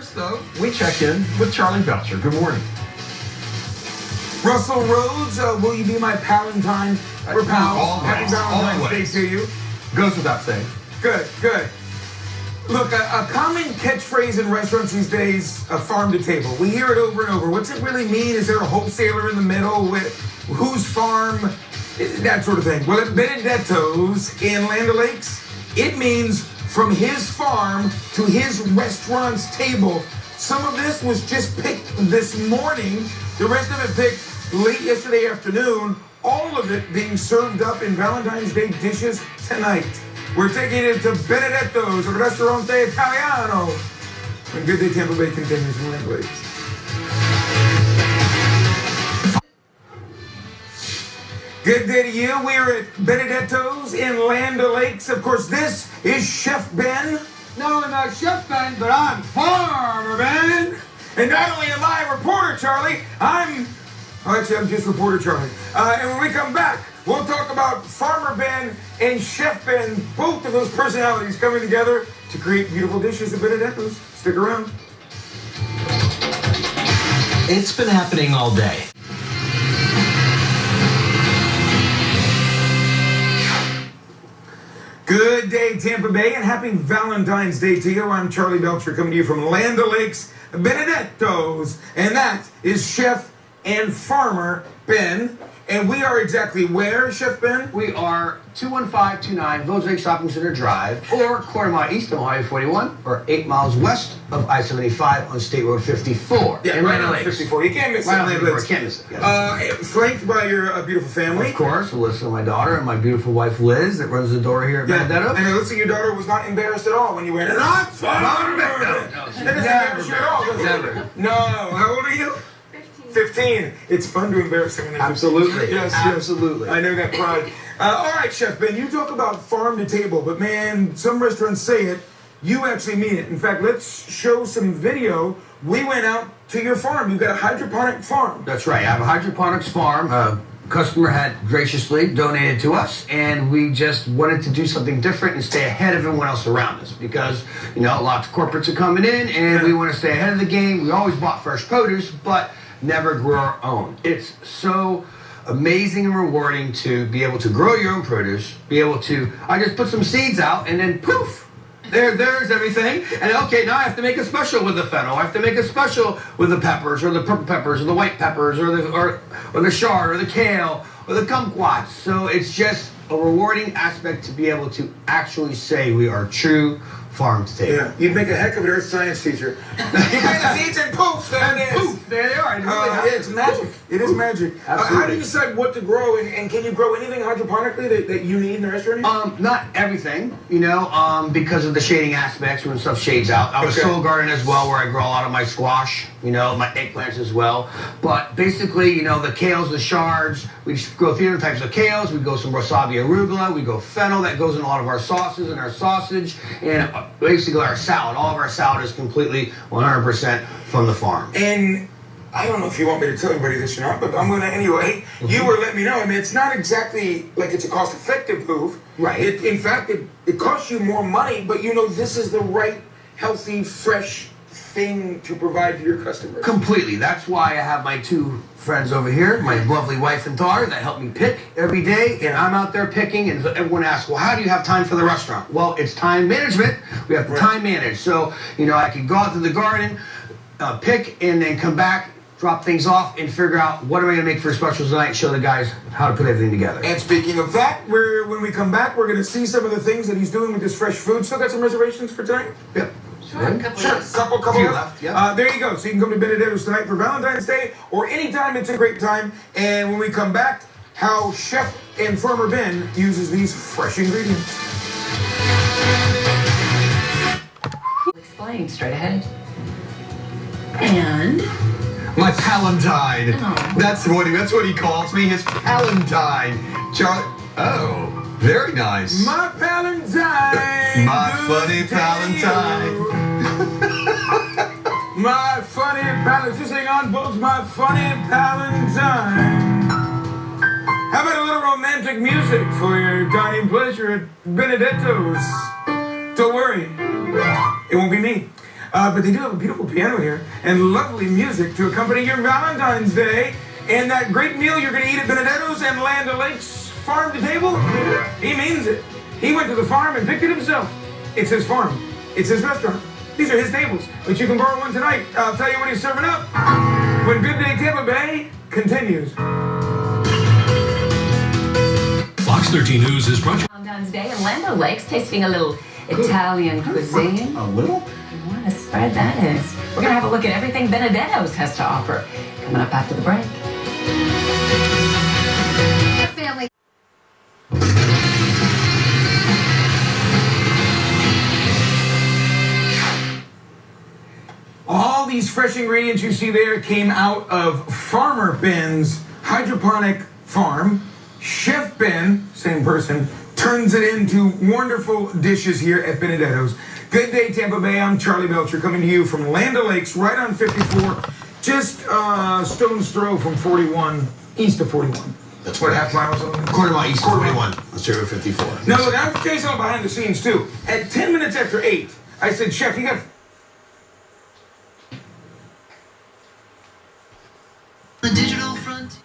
First, though, we check in with Charlie Belcher. Good morning. Russell Rhodes, will you be my Palantine? We're pals. Happy Valentine's Day to you. Goes without saying. Good, good. Look, a common catchphrase in restaurants these days, farm to table. We hear it over and over. What's it really mean? Is there a wholesaler in the middle? Whose farm? That sort of thing. Well, at Benedetto's in Land O'Lakes, it means from his farm to his restaurant's table. Some of this was just picked this morning. The rest of it picked late yesterday afternoon. All of it being served up in Valentine's Day dishes tonight. We're taking it to Benedetto's, a Ristorante Italiano. And Good Day Tampa Bay continues from Land O'Lakes. Good day to you. We're at Benedetto's in Land O'Lakes. Of course, this is Chef Ben. No, I'm not Chef Ben, but I'm Farmer Ben. And not only am I a reporter, Charlie, I'm just reporter Charlie. And when we come back, we'll talk about Farmer Ben and Chef Ben, both of those personalities coming together to create beautiful dishes at Benedetto's. Stick around. It's been happening all day. Good day, Tampa Bay, and happy Valentine's Day to you. I'm Charlie Belcher coming to you from Land O'Lakes, Benedetto's, and that is Chef and Farmer Ben. And we are exactly where, Chef Ben? We are 21529 Village Lake Shopping Center Drive, or a quarter mile east of Highway 41, or 8 miles west of I-75 on State Road 54. Yeah, in right Land on O'Lakes. 54. You can't miss it. Right on 54. Can't miss it. Yes. Flanked by your beautiful family. Of course, Alyssa, my daughter, and my beautiful wife Liz, that runs the door here at Benedetto. And it looks like your daughter was not embarrassed at all when you went, "I'm Farmer Ben." That doesn't embarrass you at all, does it? Never. No. How old are you? 15. It's fun to embarrass them when they're 15. Absolutely. Yes, absolutely. I know that pride. All right, Chef Ben, you talk about farm to table, but man, some restaurants say it. You actually mean it. In fact, let's show some video. We went out to your farm. You've got a hydroponic farm. That's right. I have a hydroponics farm. A customer had graciously donated to us, and we just wanted to do something different and stay ahead of everyone else around us because, lots of corporates are coming in, and we want to stay ahead of the game. We always bought fresh produce, but never grew our own. It's so amazing and rewarding to be able to grow your own produce, I just put some seeds out and then poof, there's everything. And okay, now I have to make a special with the fennel. I have to make a special with the peppers or the purple peppers or the white peppers or the chard or the kale or the kumquats. So it's just a rewarding aspect to be able to actually say we are true farm to table. Yeah, you'd make a heck of an earth science teacher. You plant the seeds and poof, there it is. Poof, there they are. Yeah, it's magic. It is magic. How do you decide what to grow, and can you grow anything hydroponically that you need in the restaurant? Not everything, because of the shading aspects when stuff shades out. I have a soil garden as well where I grow a lot of my squash, my eggplants as well. But basically, the kales, the chards, we just grow 3 different types of kales. We go some wasabi arugula. We go fennel that goes in a lot of our sauces and our sausage. And basically our salad. All of our salad is completely 100% from the farm. And I don't know if you want me to tell everybody this or not, but I'm going to anyway. You were letting me know. I mean, it's not exactly like it's a cost-effective move. Right. In fact, it costs you more money, but this is the right, healthy, fresh thing to provide to your customers. Completely. That's why I have my 2 friends over here, my lovely wife and daughter that help me pick every day, and I'm out there picking, and everyone asks, well, how do you have time for the restaurant? Well, it's time management. We have to time manage. So, I can go out to the garden, pick, and then come back, drop things off, and figure out what am I going to make for specials tonight and show the guys how to put everything together. And speaking of that, when we come back, we're going to see some of the things that he's doing with this fresh food. Still got some reservations for tonight? Yep. Sure, couple left. Yeah. There you go. So you can come to Benedetto's tonight for Valentine's Day or anytime. It's a great time. And when we come back, how Chef and Farmer Ben uses these fresh ingredients. Explain straight ahead. And My Palantine. Oh. That's what he calls me. His Palantine. Charlie. Oh. Very nice. My Palantine. My funny Palantine. My funny Palantine. Just hang on, folks. My funny Palantine. How about a little romantic music for your dining pleasure at Benedetto's? Don't worry. It won't be me. But they do have a beautiful piano here and lovely music to accompany your Valentine's Day. And that great meal you're going to eat at Benedetto's and Land O'Lakes farm to table, he means it. He went to the farm and picked it himself. It's his farm. It's his restaurant. These are his tables, but you can borrow one tonight. I'll tell you what he's serving up when Good Day Tampa Bay continues. Fox 13 News is brought to you. Valentine's Day in Land O'Lakes, tasting a little Italian cuisine. A little? What a spread that is. We're going to have a look at everything Benedetto's has to offer. Coming up after the break. Family. All these fresh ingredients you see there came out of Farmer Ben's hydroponic farm. Chef Ben, same person, turns it into wonderful dishes here at Benedetto's. Good Day Tampa Bay, I'm Charlie Belcher coming to you from Land O'Lakes, right on 54, just stone's throw from 41, east of 41. That's what, correct. half mile? Quarter mile east of 41. Let's hear 54. Now look, I'm going to tell you something behind the scenes too. At 10 minutes after 8, I said, Chef, you got... The digital front.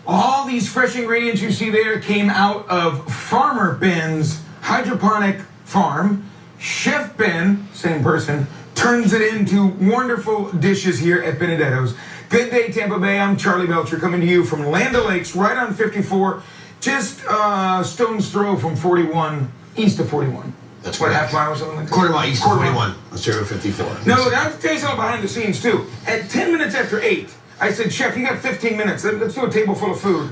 All these fresh ingredients you see there came out of Farmer Ben's hydroponic farm. Chef Ben, same person, turns it into wonderful dishes here at Benedetto's. Good Day Tampa Bay, I'm Charlie Belcher coming to you from Land O'Lakes, right on 54, just stone's throw from 41, east of 41. That's what, correct. half mile or something like that? Quarter mile east of 41. Let's hear 54. Now look, I'm going to tell you something behind the scenes too. At 10 minutes after 8, I said, Chef, you got 15 minutes. Let's do a table full of food.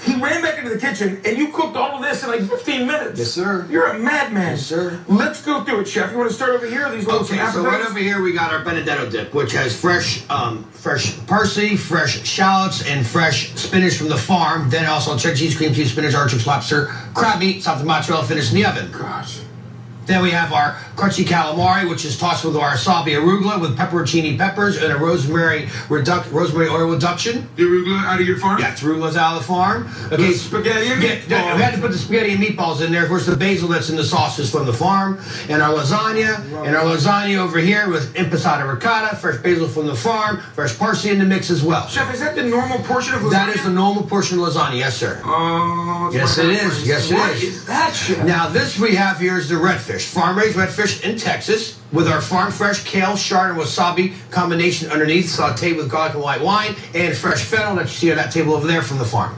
He ran back into the kitchen, and you cooked all of this in like 15 minutes. Yes, sir. You're a madman. Yes, sir. Let's go through it, Chef. You want to start over here? These little Okay, so right over here we got our Benedetto dip, which has fresh parsley, fresh shallots, and fresh spinach from the farm. Then also cheddar cheese, cream cheese, spinach, artichokes, lobster, crab meat, salted mozzarella finished in the oven. Gosh. Then we have our crunchy calamari, which is tossed with our wasabi arugula with pepperoncini peppers and a rosemary oil reduction. The arugula out of your farm? Yeah, it's arugula's out of the farm. Okay, Spaghetti and meatballs. we had to put the spaghetti and meatballs in there. Of course, the basil that's in the sauce is from the farm. And our lasagna. And our lasagna over here with impasata ricotta, fresh basil from the farm, fresh parsley in the mix as well. Chef, is that the normal portion of lasagna? That is the normal portion of lasagna, yes, sir. Oh, Yes, it is. Yes, it What is. is that, Chef? Now, this we have here is the redfish. Farm-raised redfish in Texas with our farm-fresh kale, chard, and wasabi combination underneath, sauteed with garlic and white wine, and fresh fennel that you see on that table over there from the farm.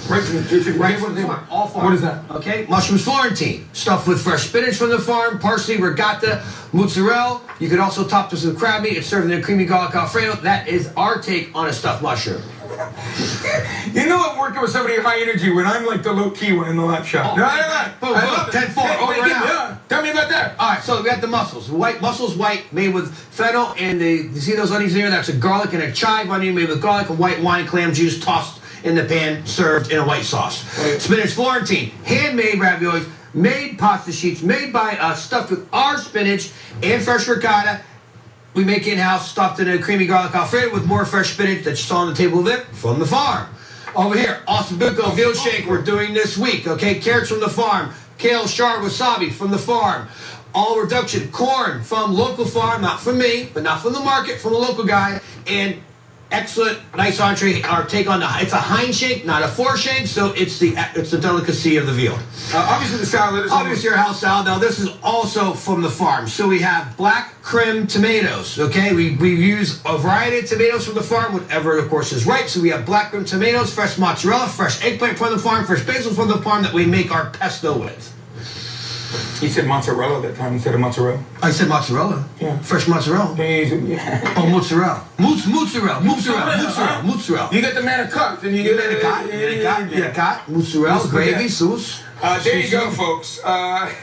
Right from the kitchen. Right from the farm. All farm. What is that? Okay, mushrooms Florentine, stuffed with fresh spinach from the farm, parsley, ricotta, mozzarella. You could also top this with crab meat. It's served in a creamy garlic Alfredo. That is our take on a stuffed mushroom. You know I'm working with somebody high energy when I'm like the low-key one in the left shot. Oh, no. boom, I love boom, it. 10-4, over and out. Yeah. Tell me about that. All right, so we got the mussels. Mussels white made with fennel, and you see those onions there? That's a garlic and a chive onion made with garlic and white wine, clam juice tossed in the pan, served in a white sauce. Right. Spinach Florentine, handmade raviolis, made pasta sheets, made by us, stuffed with our spinach and fresh ricotta. We make in-house, stuffed in a creamy garlic Alfredo with more fresh spinach that you saw on the table there from the farm. Over here, ossobuco veal shake we're doing this week, okay? Carrots from the farm, kale, chard, wasabi from the farm. All reduction, corn from local farm, not from me, but not from the market, from a local guy. And excellent, nice entree. Our take on it's a hind shake, not a foreshank, so it's the delicacy of the veal. Obviously the salad is Obviously our house salad. Now this is also from the farm. So we have black crim tomatoes, okay? We use a variety of tomatoes from the farm, whatever of course is ripe. So we have black crim tomatoes, fresh mozzarella, fresh eggplant from the farm, fresh basil from the farm that we make our pesto with. You said mozzarella that time instead of mozzarella. I said mozzarella. Yeah. Fresh mozzarella. Yeah. Oh, mozzarella. Mozzarella. You get the manicotti, and you get Manicotti, mozzarella, gravy, sauce. There you go, folks.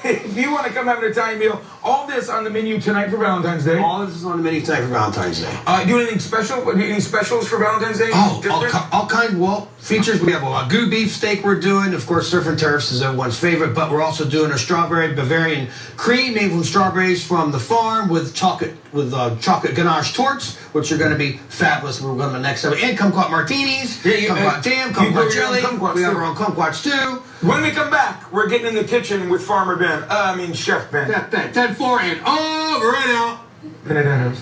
If you want to come have an Italian meal, all this on the menu tonight for Valentine's Day. All this is on the menu tonight for Valentine's Day. Do anything special? Any specials for Valentine's Day? All kind. Well, features. We have a Wagyu beef steak we're doing. Of course, surf and turfs is everyone's favorite, but we're also doing a strawberry Bavarian cream made from strawberries from the farm with chocolate ganache torts, which are going to be fabulous. We're going to the next episode. And kumquat martinis, kumquat jam, kumquat chili. We have our own kumquats too. When we come back, we're getting in the kitchen with Farmer Ben. Chef Ben. 10-4 and over and out. Benedetto's.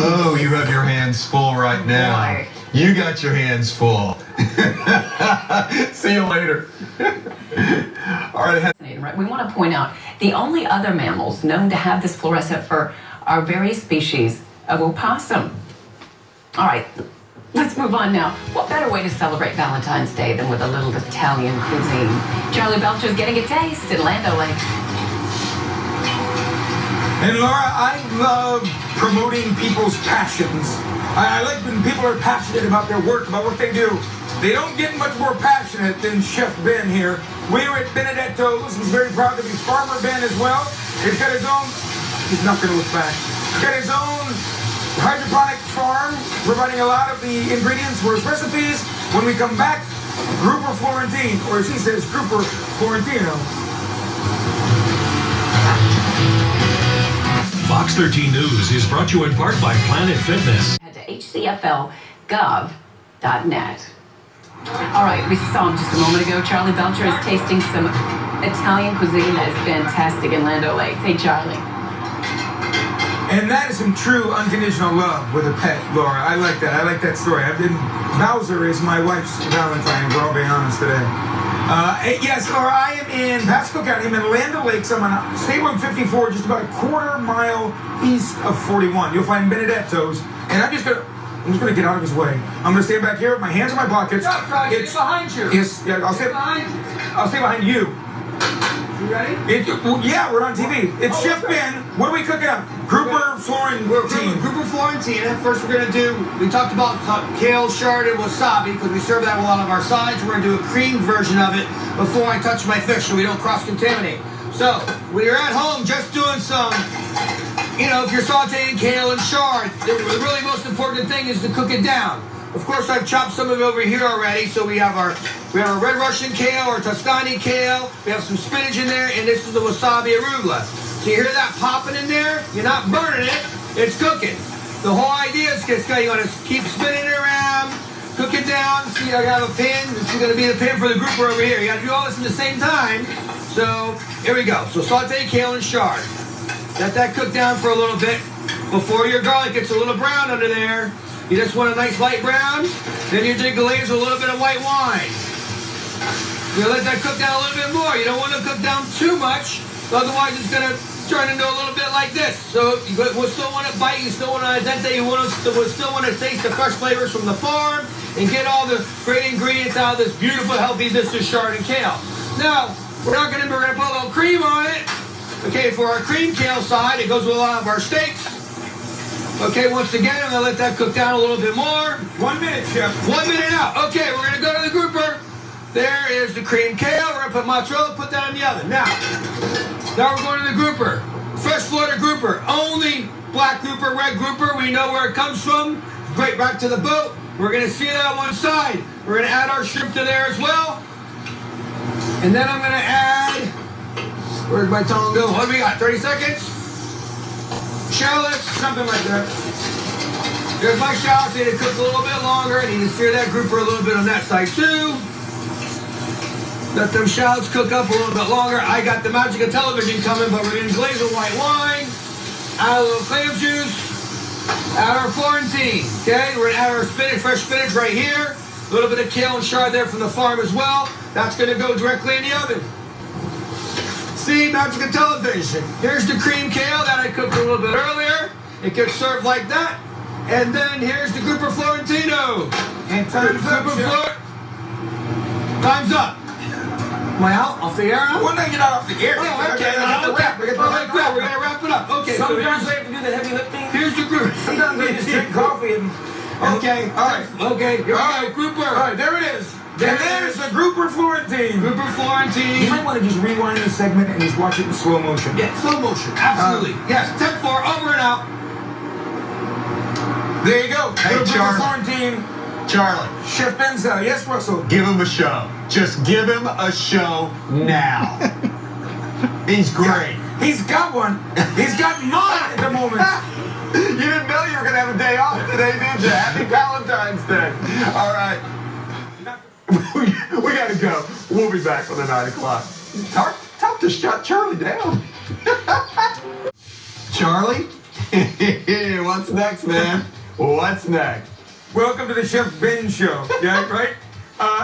Oh, you have your hands full right now. Boy. You got your hands full. See you later. All right. Right. We want to point out the only other mammals known to have this fluorescent fur are various species of opossum. All right, let's move on now. What better way to celebrate Valentine's Day than with a little Italian cuisine? Charlie Belcher's getting a taste in Land O'Lakes. And Laura, I love promoting people's passions. I like when people are passionate about their work, about what they do. They don't get much more passionate than Chef Ben here. We're at Benedetto's. He's very proud to be Farmer Ben as well. He's got his own, he's not going to look back. He's got his own hydroponic farm, providing a lot of the ingredients for his recipes. When we come back, Grouper Florentine, or as he says, Grouper Florentino. Fox 13 News is brought to you in part by Planet Fitness. Head to hcflgov.net. All right, we saw him just a moment ago. Charlie Belcher is tasting some Italian cuisine that is fantastic in Land O'Lakes. Hey, Charlie. And that is some true unconditional love with a pet, Laura. I like that. I like that story. Bowser is my wife's Valentine, we're all being honest today. Yes, Laura, I am in Pasco County. I'm in Land O'Lakes. I'm on State Road 54, just about a quarter mile east of 41. You'll find Benedetto's. And I'm just gonna get out of his way. I'm gonna stand back here with my hands in my pockets. No, Charlie, stay behind you. Yes, yeah, I'll stay behind you. I'll stay behind you. You ready? Yeah, we're on TV. It's Chef Ben. What are we cooking up? Grouper Florentine. Grouper Florentine. First we're going to do, we talked about kale, chard, and wasabi because we serve that with a lot of our sides. We're going to do a cream version of it before I touch my fish so we don't cross-contaminate. So, when you're at home just doing some, if you're sauteing kale and chard, the really most important thing is to cook it down. Of course, I've chopped some of it over here already. So we have our red Russian kale, our Tuscany kale. We have some spinach in there, and this is the wasabi arugula. So you hear that popping in there? You're not burning it. It's cooking. The whole idea is you want to keep spinning it around, cook it down. See, I got a pin. This is going to be the pin for the grouper over here. You got to do all this at the same time. So here we go. So saute kale and chard. Let that cook down for a little bit before your garlic gets a little brown under there. You just want a nice light brown. Then you deglaze with a little bit of white wine. You let that cook down a little bit more. You don't want to cook down too much, otherwise it's going to turn into a little bit like this. So you will still want to bite. You still want to al dente. You will still want to taste the fresh flavors from the farm and get all the great ingredients out of this beautiful, healthy dish of chard and kale. Now we're going to put a little cream on it. Okay, for our cream kale side, it goes with a lot of our steaks. Okay, once again, I'm going to let that cook down a little bit more. 1 minute, Chef. 1 minute out. Okay, we're going to go to the grouper. There is the cream kale. We're going to put mozzarella, put that in the oven. Now we're going to the grouper. Fresh Florida grouper. Only black grouper, red grouper. We know where it comes from. Great, back to the boat. We're going to see that on one side. We're going to add our shrimp to there as well. And then I'm going to add, where'd my tongue go? What do we got, 30 seconds? Shallots, something like that. There's my shallots. They need to cook a little bit longer. I need to sear that grouper a little bit on that side too. Let them shallots cook up a little bit longer. I got the magic of television coming, but we're going to glaze with white wine. Add a little clam juice. Add our Florentine. Okay, we're going to add our spinach, fresh spinach right here. A little bit of kale and chard there from the farm as well. That's going to go directly in the oven. See, magic of television. Here's the cream kale that I cooked a little bit earlier. It gets served like that. And then here's the Grouper Florentino. And time's up, Time's up. Am I out? Off the air out? Well, no, you're not off the air. Oh, okay. We got the wrap. We're going to wrap it up. Okay. Sometimes they have to do the heavy lifting. Here's the grouper. Sometimes they just drink coffee and... Okay. All right. Okay. Here we go. Grouper. All right, there it is. And there's the Grouper Florentine. Grouper You Florentine. might want to just rewind this segment and just watch it in slow motion. Yeah, slow motion. Absolutely. Yes, 10-4, over and out. There you go. Hey, Grouper Charlie. Florentine, Charlie, Chef Benza. Yes, Russell. give him a show. Just give him a show now. He's great. He's got one. He's got mine at the moment. You didn't know you were going to have a day off today, did you? Happy Valentine's Day. All right. We got to go. We'll be back for the 9 o'clock. Tough to shut Charlie down. Charlie? What's next, man? What's next? Welcome to the Chef Ben Show. Yeah, right?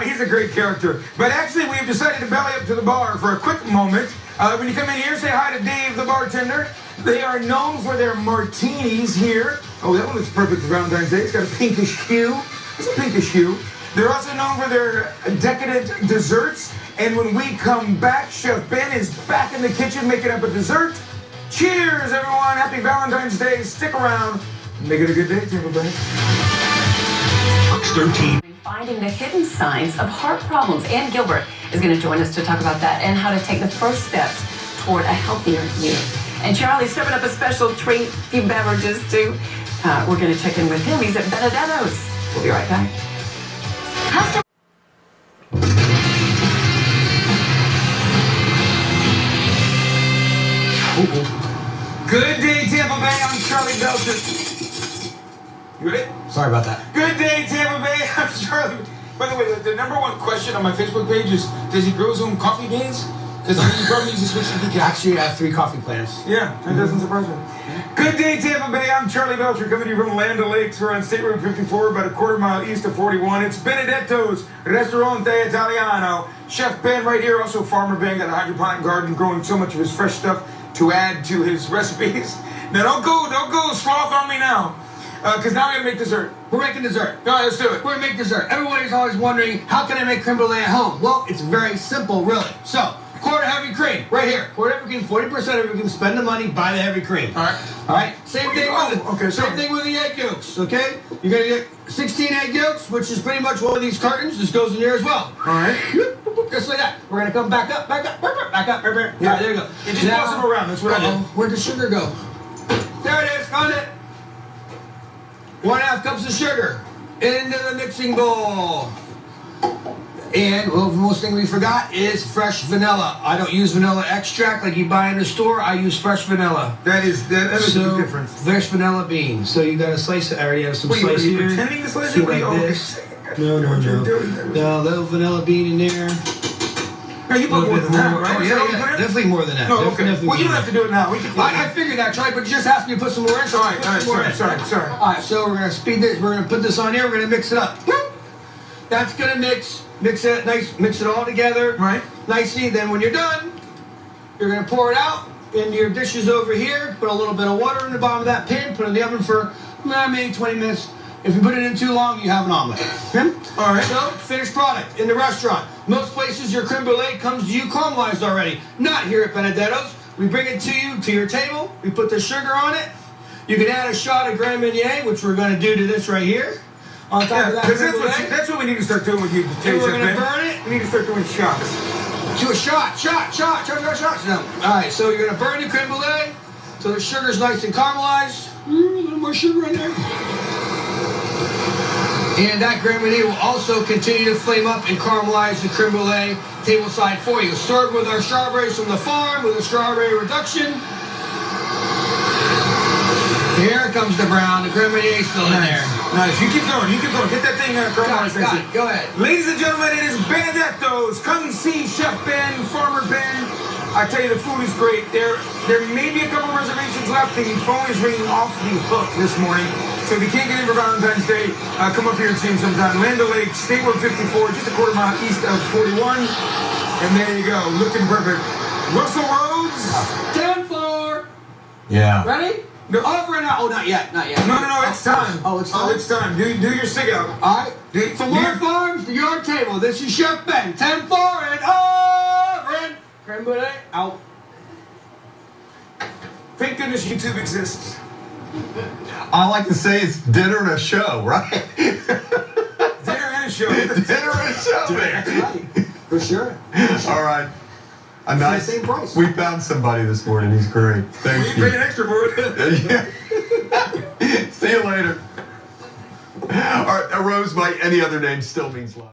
He's a great character. But actually, we've decided to belly up to the bar for a quick moment. When you come in here, say hi to Dave, the bartender. They are known for their martinis here. Oh, that one looks perfect for Valentine's Day. It's got a pinkish hue. It's a pinkish hue. They're also known for their decadent desserts. And when we come back, Chef Ben is back in the kitchen making up a dessert. Cheers, everyone. Happy Valentine's Day. Stick around. Make it a good day, Tampa Bay. Fox 13. Finding the hidden signs of heart problems. Ann Gilbert is going to join us to talk about that and how to take the first steps toward a healthier you. And Charlie's serving up a special treat, a few beverages too. We're going to check in with him. He's at Benedetto's. We'll be right back. Good day, Tampa Bay. I'm Charlie Belcher. You ready? Sorry about that. Good day, Tampa Bay. I'm Charlie. By the way, the number one question on my Facebook page is, does he grow his own coffee beans? Because he probably needs to switch to decaf. Actually, I have 3 coffee plants. Yeah, that doesn't surprise me. Good day, Tampa Bay. I'm Charlie Belcher, coming to you from Land O'Lakes. We're on State Road 54, about a quarter mile east of 41. It's Benedetto's Ristorante Italiano. Chef Ben right here, also Farmer Ben, got a hydroponic garden, growing so much of his fresh stuff to add to his recipes. Now, don't go sloth on me now, because now I gotta make dessert. We're making dessert. All right, let's do it. We're gonna make dessert. Everybody's always wondering, how can I make creme brulee at home? Well, it's very simple, really. So, quarter heavy cream, right here. Quarter heavy cream, 40% of it. You can spend the money, buy the heavy cream. All right. All right. Same thing with it. Okay, Same thing with the egg yolks. Okay. You're gonna get 16 egg yolks, which is pretty much one of these cartons. This goes in there as well. All right. Just like that. We're gonna come back up. Yeah. All right, there you go. You just pass them around. That's what I do. Where'd the sugar go? There it is. Found it. 1/2 cups of sugar into the mixing bowl. And well, the most thing we forgot is fresh vanilla. I don't use vanilla extract like you buy in the store. I use fresh vanilla. That is a big difference. Fresh vanilla beans. So you gotta slice it. I already have some Wait, slice are you here. pretending to slice See, it? like this. No. No, little vanilla bean in there. No, you put more than that, right? Oh, Is that all you yeah, put in? definitely more than that. No, okay. Definitely Well, you don't more have to do it now. We can. I figured that, Charlie, but you just asked me to put some more in. So All right, sorry. All right, so we're gonna speed this. We're gonna put this on here. We're gonna mix it up. That's gonna mix it nice. Mix it all together. Right. Nicely. Then when you're done, you're gonna pour it out into your dishes over here. Put a little bit of water in the bottom of that pan. Put it in the oven for maybe 20 minutes. If you put it in too long, you have an omelet. Okay? All right. So, finished product in the restaurant. Most places, your creme brulee comes to you caramelized already. Not here at Benedetto's. We bring it to you, to your table. We put the sugar on it. You can add a shot of Grand Marnier, which we're going to do to this right here. On top of that, Because creme brulee. that's what we need to start doing with you. And we're going to burn it We need to start doing shots. to a shot. No. All right, so you're going to burn the creme brulee so the sugar's nice and caramelized. A little more sugar in there. And that Grand Marnier will also continue to flame up and caramelize the creme brulee tableside for you. Served with our strawberries from the farm with a strawberry reduction. Here comes the brown. The Grand Marnier is still in there. Nice. You keep going. Get that thing caramelized. Got it. Go ahead. Ladies and gentlemen, it is Benedetto's. Come see Chef Ben, Farmer Ben. I tell you, the food is great. There may be a couple reservations left. The phone is ringing off the hook this morning. So if you can't get in for Valentine's Day, come up here and see him sometime. Land O'Lakes, State Road 54, just a quarter mile east of 41. And there you go, looking perfect. Russell Rhodes. 10-4. Yeah. Ready? No. Over and out. Oh, not yet. No, it's time. Oh, it's time? It's time. Do your sig out. All right. Do- From our farms to your table, this is Chef Ben. 10-4 and over and creme brulee out. Thank goodness YouTube exists. I like to say it's dinner and a show, right? Dinner and a show. show. Dinner and a show That's there. right. For sure. All right. A the nice. same price. We found somebody this morning. He's great. Thank You you. paying extra for it. Yeah. See you later. All right, a rose by any other name still means love.